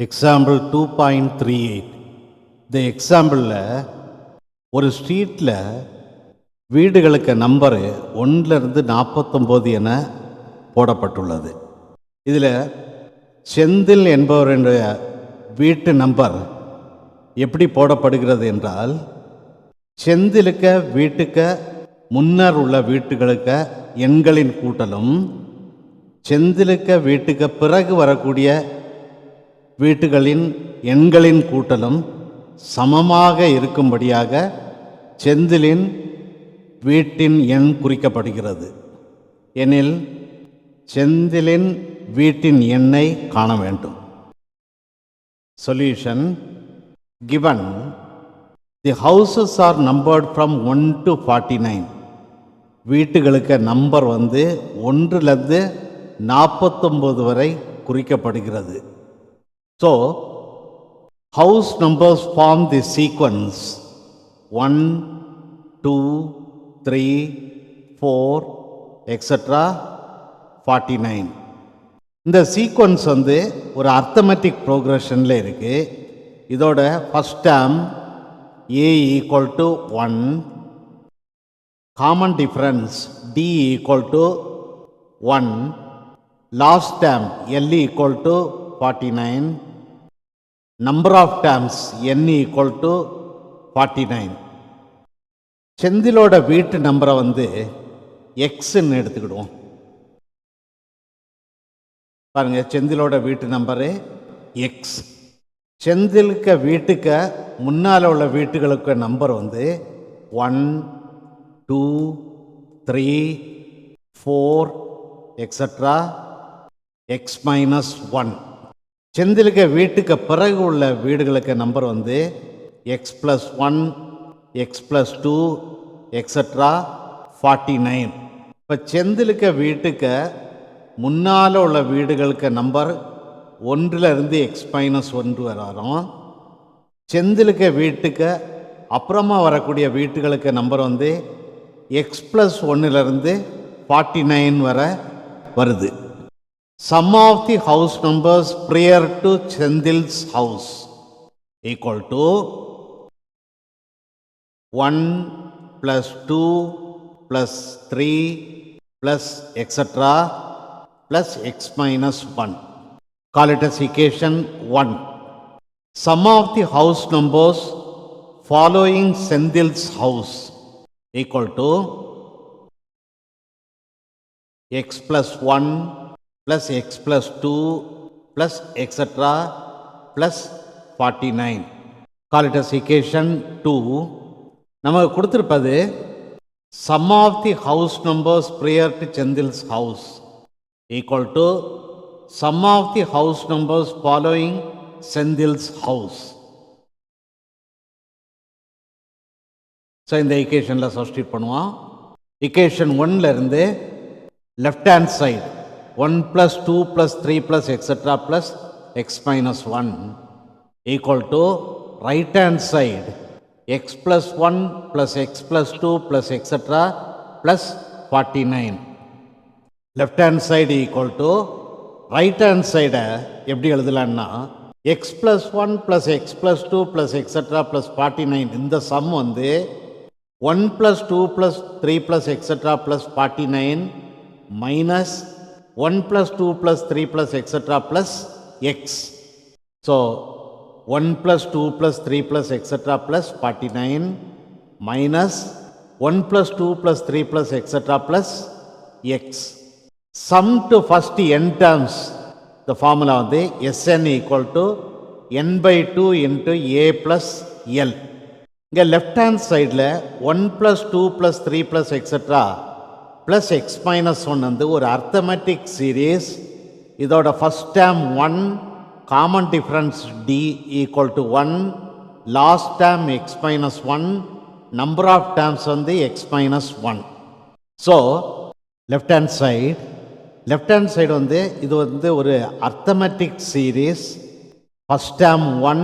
Example 2.38. இந்த எக்ஸாம்பிளில் ஒரு ஸ்ட்ரீட்டில் வீடுகளுக்கு நம்பரு 1லிருந்து 49 என போடப்பட்டுள்ளது. இதில் செந்தில் என்பவருடைய வீட்டு நம்பர் எப்படி போடப்படுகிறது என்றால், செந்திலுக்க வீட்டுக்கு முன்னர் உள்ள வீட்டுகளுக்கு எண்களின் கூட்டலும், செந்திலுக்க வீட்டுக்கு பிறகு வரக்கூடிய வீட்டுகளின் எண்களின் கூட்டலும் சமமாக இருக்கும்படியாக செந்திலின் வீட்டின் எண் குறிக்கப்படுகிறது. எனில் செந்திலின் வீட்டின் எண்ணை காண வேண்டும். Solution: given the houses are numbered from 1 to 49. வீட்டுகளுக்கு நம்பர் 1லிருந்து 49 வரை குறிக்கப்படுகிறது. So, house numbers form the sequence 1, 2, 3, 4, etc. 49. இந்த சீக்வன்ஸ் ஒரு அர்த்தமெட்டிக் ப்ரோக்ரஷனில் இருக்குது. இதோட first term a equal to 1, common difference d equal to 1, last term l equal to 49, number of terms n equal to 49. செந்திலோட வீட்டு நம்பரை எக்ஸ்ன்னு எடுத்துக்கிடுவோம். பாருங்க, செந்திலோட வீட்டு நம்பரு எக்ஸ். செந்திலுக்க வீட்டுக்கு முன்னால் உள்ள வீட்டுகளுக்கு நம்பர் 1, 2, 3, 4, etc. x minus 1. செந்திலுக்க வீட்டுக்கு பிறகு உள்ள வீடுகளுக்கு number X plus 1, X plus 2, etc. 49. இப்போ செந்திலுக்க வீட்டுக்கு முன்னால் உள்ள வீடுகளுக்கு நம்பர் 1லிருந்து எக்ஸ் மைனஸ் 1 வரும். செந்திலுக்க வீட்டுக்கு அப்புறமா வரக்கூடிய வீட்டுகளுக்கு நம்பர் எக்ஸ் ப்ளஸ் 1லிருந்து 49 வரை வருது. Sum of the house numbers prior to Sendil's house equal to 1 plus 2 plus 3 plus etc. plus x minus 1. Call it as equation 1. Sum of the house numbers following Sendil's house equal to x plus 1 plus x plus 2 plus etc. plus 49. Call it as equation 2. நமக்கு கொடுத்திருப்பது sum of the house numbers prior to Sendil's house equal to sum of the house numbers following Sendil's house. So இந்த ஈக்குவேஷனில் substitute பண்ணுவோம். Equation 1லேருந்து left hand side 1 plus 2 plus 3 plus etc. plus x minus 1 equal to right hand side x plus 1 plus x plus 2 plus etc. plus 49. Left hand side equal to right hand side எப்படி எழுதலாம்னா x plus 1 plus x plus 2 plus etc. plus 49. இந்த some 1 plus 2 plus 3 plus etc. plus 49 minus 1 plus 2 plus 3 plus etc. plus x. So 1 plus 2 plus 3 plus etc. plus 49 minus 1 plus 2 plus 3 plus etc. plus x. Sum to first n terms, the formula Sn equal to n by 2 into a plus l. இங்கே left hand சைடில் 1 plus 2 plus 3 plus etc. plus x minus 1 ஒரு arithmetic series. இதோட first term 1, common difference d equal to 1, last term x minus 1, number of terms x minus 1. So left hand side இது ஒரு arithmetic series. First term 1,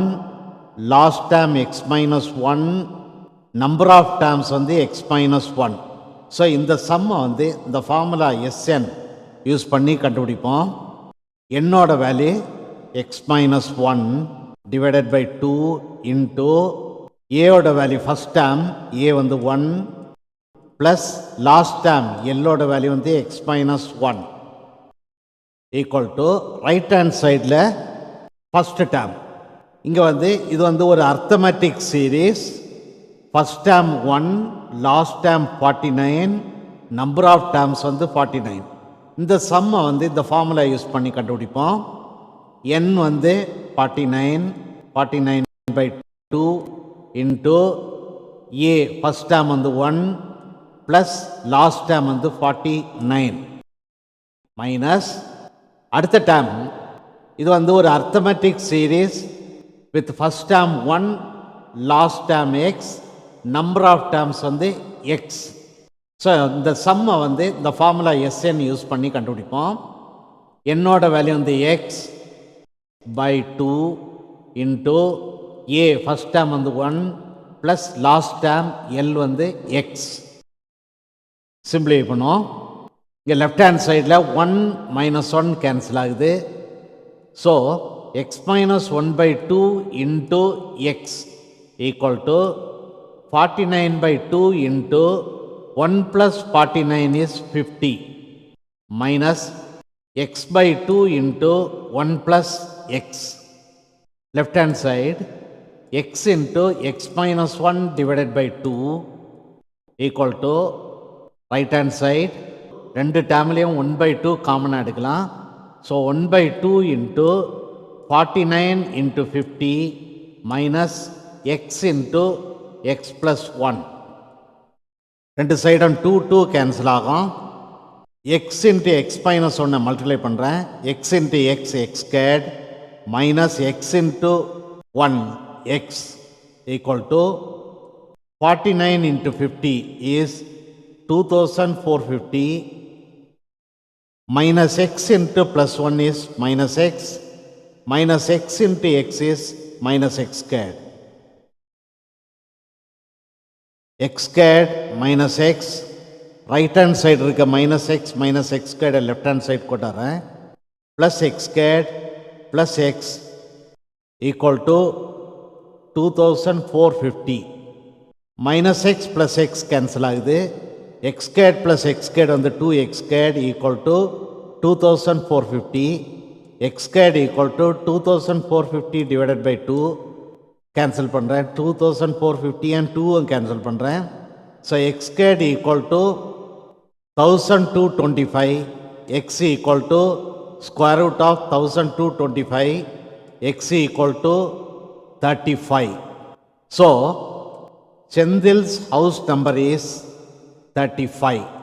last term x minus 1, number of terms x minus 1. So இந்த சம்மை இந்த formula Sn use பண்ணி கண்டுபிடிப்போம். என்னோட value x minus 1 divided by 2 into a ஓட value first term a வந்து 1 plus last term l ஓட value வந்து x minus 1 equal to right hand sideல first term. இங்க வந்து இது வந்து ஒரு arithmetic series. First term 1, last term 49, number of terms வந்து 49. இந்த சம்மை வந்து இந்த ஃபார்முலா யூஸ் பண்ணி கண்டுபிடிப்போம். n வந்து 49 by 2 into a first term வந்து 1 plus last term வந்து 49 minus அடுத்த term இது வந்து ஒரு arithmetic series with first term 1, last term x, number of terms வந்து x. ஸோ இந்த சம்மை வந்து இந்த ஃபார்முலா SN யூஸ் பண்ணி கண்டுபிடிப்போம். என்னோட வேல்யூ வந்து x by 2 into a first term வந்து 1 ப்ளஸ் லாஸ்ட் டேர்ம் l வந்து x. சிம்பிளிஃபை பண்ணுவோம். இங்கே லெஃப்ட் ஹேண்ட் சைடில் 1 மைனஸ் 1 கேன்சல் ஆகுது. So x minus 1 by 2 into x equal to 49 by 2 into 1 plus 49 is 50 minus x by 2 into 1 plus x. Left hand side x into x minus 1 divided by 2 equal to right hand side ரெண்டு டேர்ம்லேயும் 1 by 2 காமனாக எடுக்கலாம். So 1 by 2 into 49 into 50 minus x into x plus 1. ரெண்டு சைடும் 2 cancel ஆகும். x into x minus 1 multiply பண்ணுறேன். x into x x squared minus x into 1 x equal to 49 into 50 is 2450 minus x into plus 1 is minus x into x is minus x squared. x squared minus x, right hand side இருக்க minus x squared left hand side கொட்டாரேன், plus x squared plus x equal to 2450 minus x plus x cancel ஆகுது. x squared plus x squared வந்து 2x squared equal to 2450. x squared equal to 2450 divided by 2 cancel பண்ணுறேன். 2450 and 2 cancel பண்ணுறேன். So x squared equal to 1225, x equal to square root of 1225, x equal to 35. So Chendil's house number is 35.